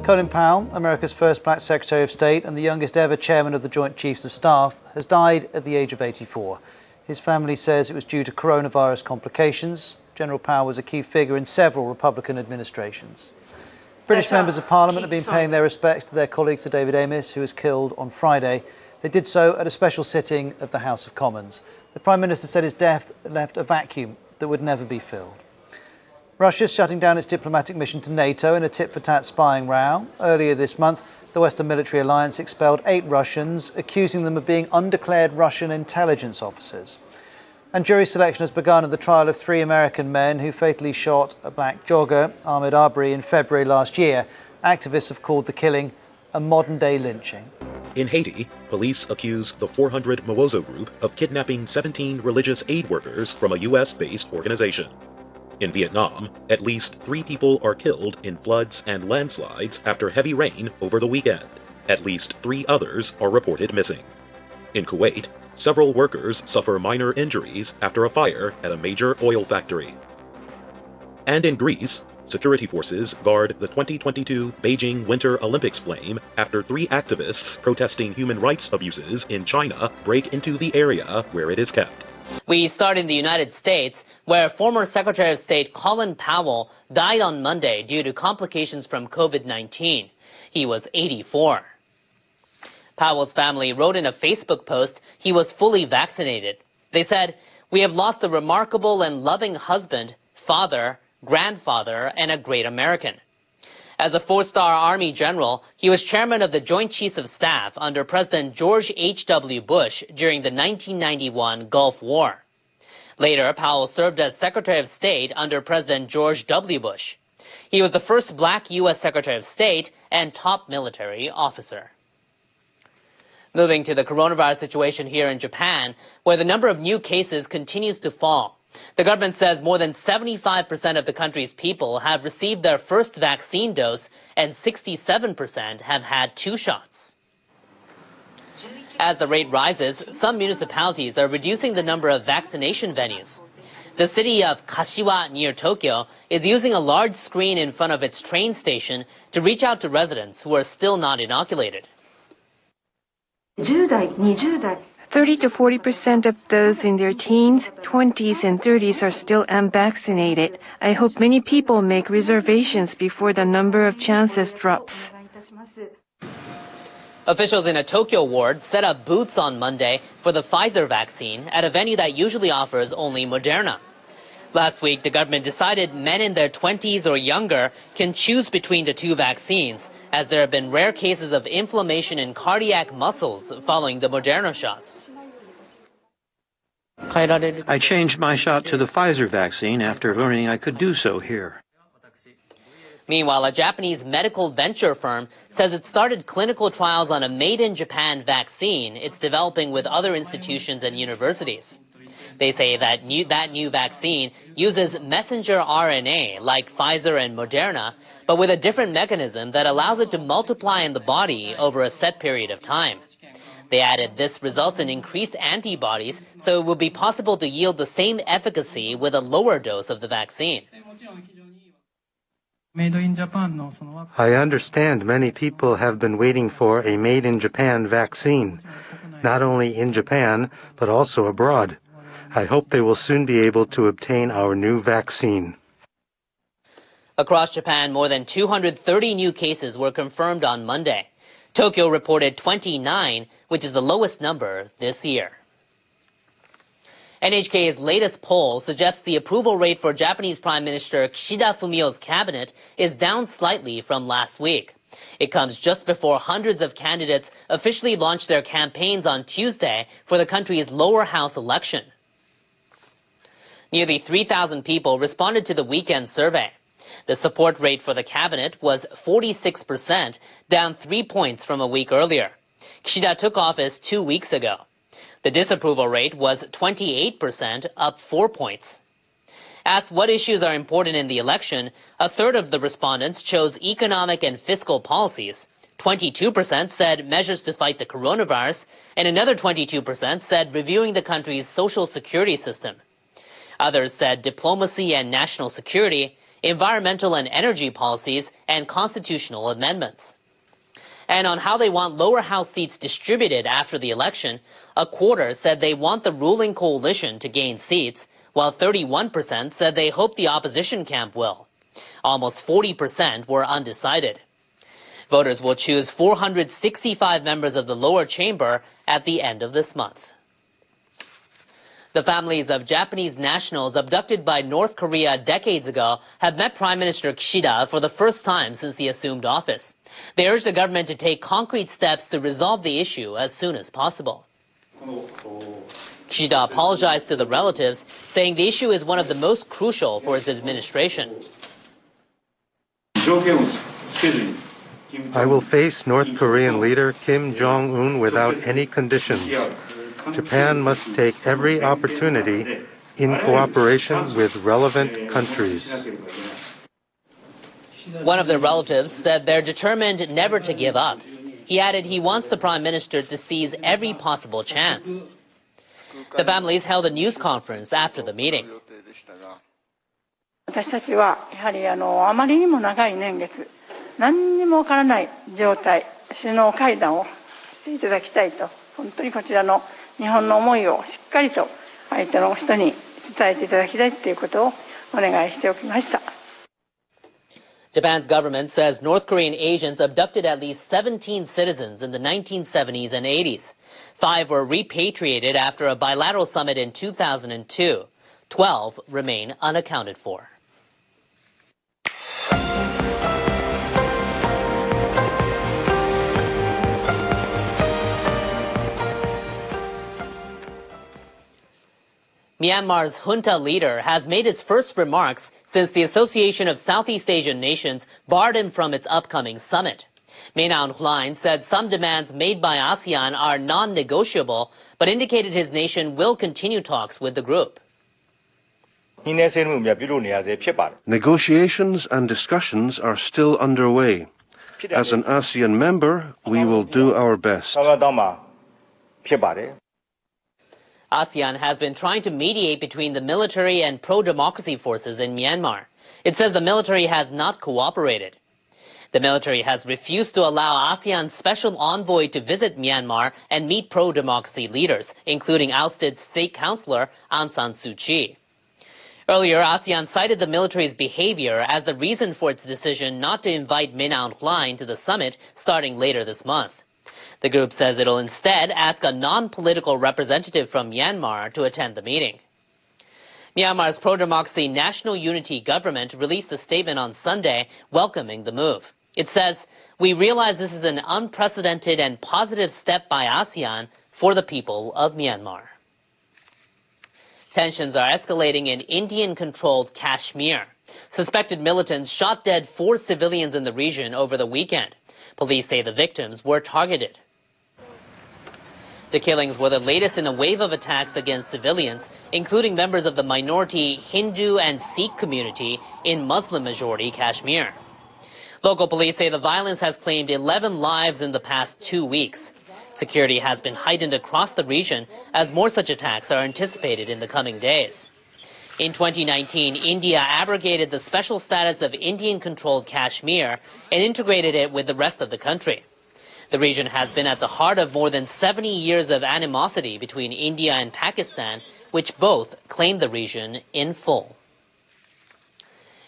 Colin Powell, America's first black Secretary of State and the youngest ever chairman of the Joint Chiefs of Staff, has died at the age of 84. His family says it was due to coronavirus complications. General Powell was a key figure in several Republican administrations. British members of Parliament have been paying their respects to their colleague Sir David Amess, who was killed on Friday. They did so at a special sitting of the House of Commons. The Prime Minister said his death left a vacuum that would never be filled. Russia's shutting down its diplomatic mission to NATO in a tit-for-tat spying row. Earlier this month, the Western Military Alliance expelled 8 Russians, accusing them of being undeclared Russian intelligence officers. And jury selection has begun in the trial of 3 American men who fatally shot a black jogger, Ahmaud Arbery, in February last year. Activists have called the killing a modern-day lynching. In Haiti, police accuse the 400 Mowozo group of kidnapping 17 religious aid workers from a U.S.-based organization. In Vietnam, at least 3 people are killed in floods and landslides after heavy rain over the weekend. At least 3 others are reported missing. In Kuwait, several workers suffer minor injuries after a fire at a major oil factory. And in Greece, security forces guard the 2022 Beijing Winter Olympics flame after 3 activists protesting human rights abuses in China break into the area where it is kept. We start in the United States, where former Secretary of State Colin Powell died on Monday due to complications from COVID-19. He was 84. Powell's family wrote in a Facebook post he was fully vaccinated. They said, "We have lost a remarkable and loving husband, father, grandfather, and a great American." As a 4-star Army general, he was chairman of the Joint Chiefs of Staff under President George H.W. Bush during the 1991 Gulf War. Later, Powell served as Secretary of State under President George W. Bush. He was the first black U.S. Secretary of State and top military officer. Moving to the coronavirus situation here in Japan, where the number of new cases continues to fall. The government says more than 75% of the country's people have received their first vaccine dose and 67% have had 2 shots. As the rate rises, some municipalities are reducing the number of vaccination venues. The city of Kashiwa near Tokyo is using a large screen in front of its train station to reach out to residents who are still not inoculated. 30 to 40% of those in their teens, 20s, and 30s are still unvaccinated. I hope many people make reservations before the number of chances drops. Officials in a Tokyo ward set up booths on Monday for the Pfizer vaccine at a venue that usually offers only Moderna. Last week, the government decided men in their 20s or younger can choose between the 2 vaccines, as there have been rare cases of inflammation in cardiac muscles following the Moderna shots. I changed my shot to the Pfizer vaccine after learning I could do so here. Meanwhile, a Japanese medical venture firm says it started clinical trials on a made-in-Japan vaccine it's developing with other institutions and universities. They say that new vaccine uses messenger RNA like Pfizer and Moderna, but with a different mechanism that allows it to multiply in the body over a set period of time. They added this results in increased antibodies, so it will be possible to yield the same efficacy with a lower dose of the vaccine. I understand many people have been waiting for a made-in-Japan vaccine, not only in Japan, but also abroad. I hope they will soon be able to obtain our new vaccine. Across Japan, more than 230 new cases were confirmed on Monday. Tokyo reported 29, which is the lowest number this year. NHK's latest poll suggests the approval rate for Japanese Prime Minister Kishida Fumio's cabinet is down slightly from last week. It comes just before hundreds of candidates officially launched their campaigns on Tuesday for the country's lower house election. Nearly 3,000 people responded to the weekend survey. The support rate for the cabinet was 46%, down 3 points from a week earlier. Kishida took office 2 weeks ago. The disapproval rate was 28%, up 4 points. Asked what issues are important in the election, a third of the respondents chose economic and fiscal policies. 22% said measures to fight the coronavirus, and another 22% said reviewing the country's social security system. Others said diplomacy and national security, environmental and energy policies, and constitutional amendments. And on how they want lower house seats distributed after the election, a quarter said they want the ruling coalition to gain seats, while 31% said they hope the opposition camp will. Almost 40% were undecided. Voters will choose 465 members of the lower chamber at the end of this month. The families of Japanese nationals abducted by North Korea decades ago have met Prime Minister Kishida for the first time since he assumed office. They urge the government to take concrete steps to resolve the issue as soon as possible. Kishida apologized to the relatives, saying the issue is one of the most crucial for his administration. I will face North Korean leader Kim Jong-un without any conditions. Japan must take every opportunity in cooperation with relevant countries. One of their relatives said they're determined never to give up. He added he wants the Prime Minister to seize every possible chance. The families held a news conference after the meeting. 私たちはやはりあまりにも長い年月、何にもわからない状態、首脳会談をしていただきたいと、本当にこちらの日本の思いをしっかりと相手の人に伝えていただきたいということをお願いしておきました。 Japan's government says North Korean agents abducted at least 17 citizens in the 1970s and 80s. 5 were repatriated after a bilateral summit in 2002. 12 remain unaccounted for. Myanmar's junta leader has made his first remarks since the Association of Southeast Asian Nations barred him from its upcoming summit. Min Aung Hlaing said some demands made by ASEAN are non-negotiable, but indicated his nation will continue talks with the group. Negotiations and discussions are still underway. As an ASEAN member, we will do our best. ASEAN has been trying to mediate between the military and pro-democracy forces in Myanmar. It says the military has not cooperated. The military has refused to allow ASEAN's special envoy to visit Myanmar and meet pro-democracy leaders, including ousted state councillor Aung San Suu Kyi. Earlier, ASEAN cited the military's behavior as the reason for its decision not to invite Min Aung Hlaing to the summit starting later this month. The group says it'll instead ask a non-political representative from Myanmar to attend the meeting. Myanmar's pro-democracy National Unity Government released a statement on Sunday welcoming the move. It says, "We realize this is an unprecedented and positive step by ASEAN for the people of Myanmar." Tensions are escalating in Indian-controlled Kashmir. Suspected militants shot dead 4 civilians in the region over the weekend. Police say the victims were targeted. The killings were the latest in a wave of attacks against civilians, including members of the minority Hindu and Sikh community in Muslim-majority Kashmir. Local police say the violence has claimed 11 lives in the past 2 weeks. Security has been heightened across the region as more such attacks are anticipated in the coming days. In 2019, India abrogated the special status of Indian-controlled Kashmir and integrated it with the rest of the country. The region has been at the heart of more than 70 years of animosity between India and Pakistan, which both claim the region in full.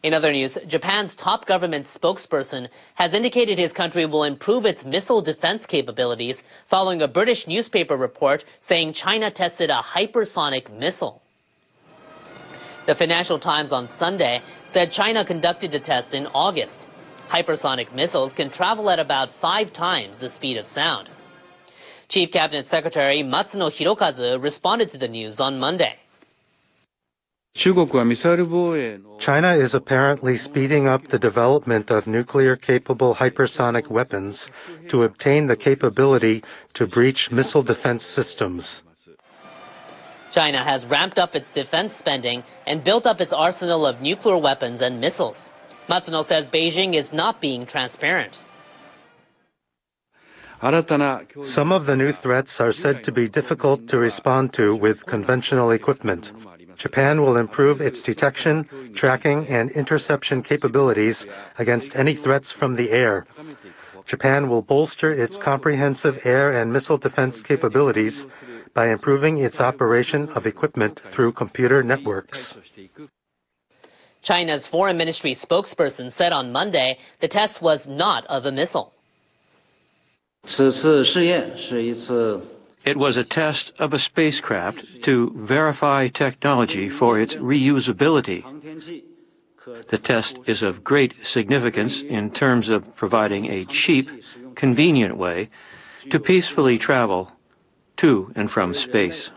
In other news, Japan's top government spokesperson has indicated his country will improve its missile defense capabilities following a British newspaper report saying China tested a hypersonic missile. The Financial Times on Sunday said China conducted the test in August. Hypersonic missiles can travel at about 5 times the speed of sound. Chief Cabinet Secretary Matsuno Hirokazu responded to the news on Monday. China is apparently speeding up the development of nuclear-capable hypersonic weapons to obtain the capability to breach missile defense systems. China has ramped up its defense spending and built up its arsenal of nuclear weapons and missiles. Matsuno says Beijing is not being transparent. Some of the new threats are said to be difficult to respond to with conventional equipment. Japan will improve its detection, tracking, and interception capabilities against any threats from the air. Japan will bolster its comprehensive air and missile defense capabilities by improving its operation of equipment through computer networks. China's foreign ministry spokesperson said on Monday the test was not of a missile. It was a test of a spacecraft to verify technology for its reusability. The test is of great significance in terms of providing a cheap, convenient way to peacefully travel to and from space.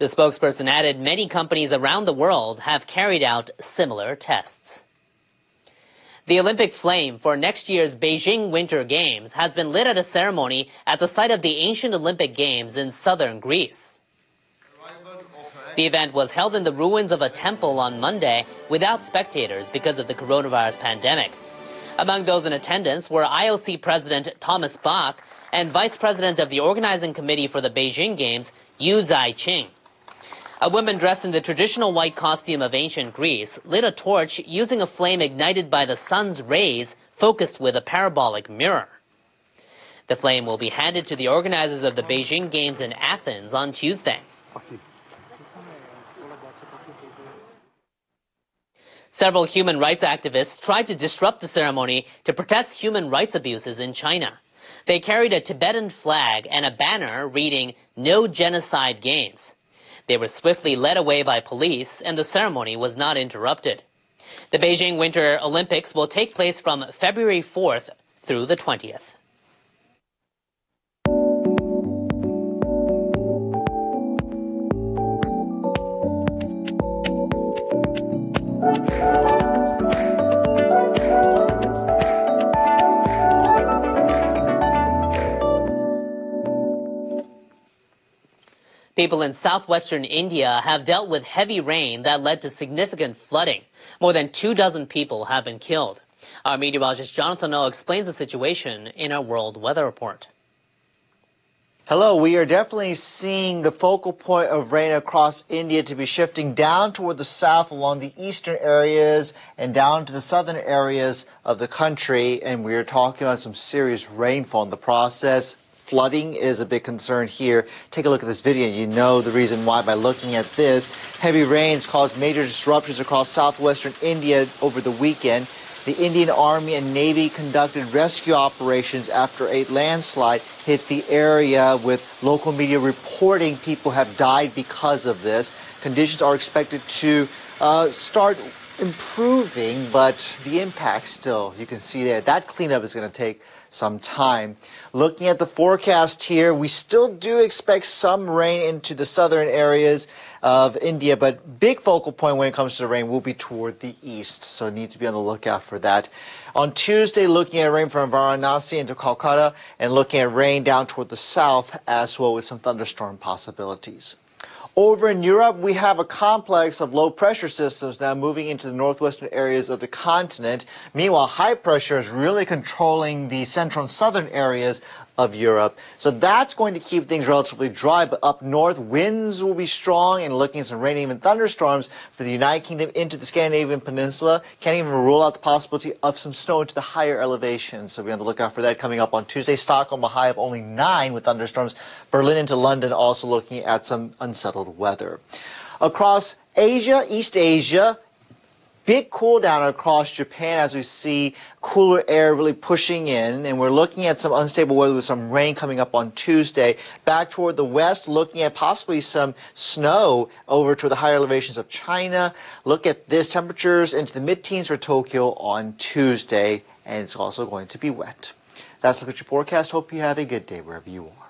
The spokesperson added many companies around the world have carried out similar tests. The Olympic flame for next year's Beijing Winter Games has been lit at a ceremony at the site of the ancient Olympic Games in southern Greece. The event was held in the ruins of a temple on Monday without spectators because of the coronavirus pandemic. Among those in attendance were IOC President Thomas Bach and Vice President of the Organizing Committee for the Beijing Games, Yu Zaiqing. A woman dressed in the traditional white costume of ancient Greece lit a torch using a flame ignited by the sun's rays focused with a parabolic mirror. The flame will be handed to the organizers of the Beijing Games in Athens on Tuesday. Several human rights activists tried to disrupt the ceremony to protest human rights abuses in China. They carried a Tibetan flag and a banner reading "No Genocide Games." They were swiftly led away by police, and the ceremony was not interrupted. The Beijing Winter Olympics will take place from February 4th through the 20th. People in southwestern India have dealt with heavy rain that led to significant flooding. More than 24 people have been killed. Our meteorologist Jonathan Oh explains the situation in our World Weather Report. Hello, we are definitely seeing the focal point of rain across India to be shifting down toward the south along the eastern areas and down to the southern areas of the country. And we are talking about some serious rainfall in the process. Flooding is a big concern here. Take a look at this video. You know the reason why by looking at this. Heavy rains caused major disruptions across southwestern India over the weekend. The Indian Army and Navy conducted rescue operations after a landslide hit the area, with local media reporting people have died because of this. Conditions are expected to start improving, but the impact still, you can see there, that cleanup is going to take some time. Looking at the forecast here, we still do expect some rain into the southern areas of India, but big focal point when it comes to the rain will be toward the east, so need to be on the lookout for that. On Tuesday, looking at rain from Varanasi into Kolkata, and looking at rain down toward the south as well, with some thunderstorm possibilities. Over in Europe, we have a complex of low-pressure systems now moving into the northwestern areas of the continent. Meanwhile, high pressure is really controlling the central and southern areas of Europe. So that's going to keep things relatively dry, but up north, winds will be strong, and looking at some rain, even thunderstorms for the United Kingdom into the Scandinavian peninsula. Can't even rule out the possibility of some snow into the higher elevations. So be on the lookout for that coming up on Tuesday. Stockholm, a high of only 9 with thunderstorms. Berlin into London also looking at some unsettled weather. Across Asia, East Asia, big cool down across Japan as we see cooler air really pushing in, and we're looking at some unstable weather with some rain coming up on Tuesday. Back toward the west, looking at possibly some snow over to the higher elevations of China. Look at this, temperatures into the mid-teens for Tokyo on Tuesday, and it's also going to be wet. That's the future forecast. Hope you have a good day wherever you are.